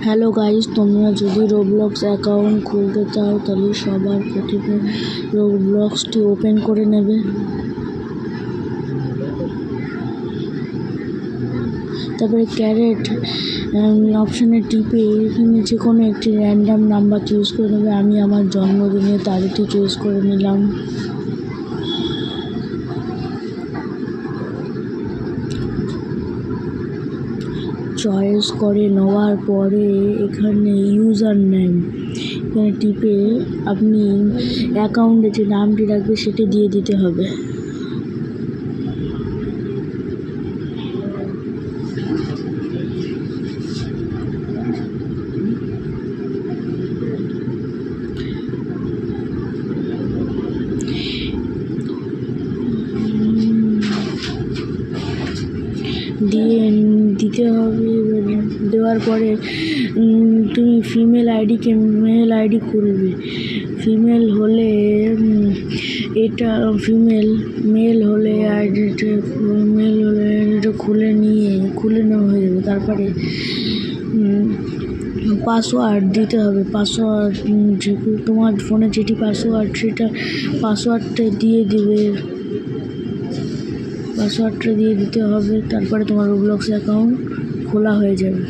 Hello guys, তোমরা যদি Roblox account খুলতে চাও তাহলে সবার প্রথমে রোবলক্সটি ওপেন করে নেবে। তারপরে ক্যারেট অপশানে টিপে যে কোনো একটি র্যান্ডাম নাম্বার চুজ করে নেবে। আমি আমার জন্মদিনের তারিখটি চুজ করে নিলাম। চয়েস করে নেওয়ার পরে এখানে ইউজার নেম এখানে টিপে আপনি অ্যাকাউন্টে যে নামটি রাখবে সেটি দিয়ে দিতে হবে। দিতে হবে। দেওয়ার পরে তুমি ফিমেল আইডিকে মেল আইডি খুলবে। ফিমেল হলে এটা মেল হলে আইডিটা খুলে নেওয়া হয়ে যাবে। তারপরে পাসওয়ার্ড দিতে হবে। পাসওয়ার্ড তোমার ফোনে যেটি পাসওয়ার্ড সেটা পাসওয়ার্ডটা দিয়ে দিতে হবে। তারপরে তোমার রোবলক্স অ্যাকাউন্ট খোলা হয়ে যাবে।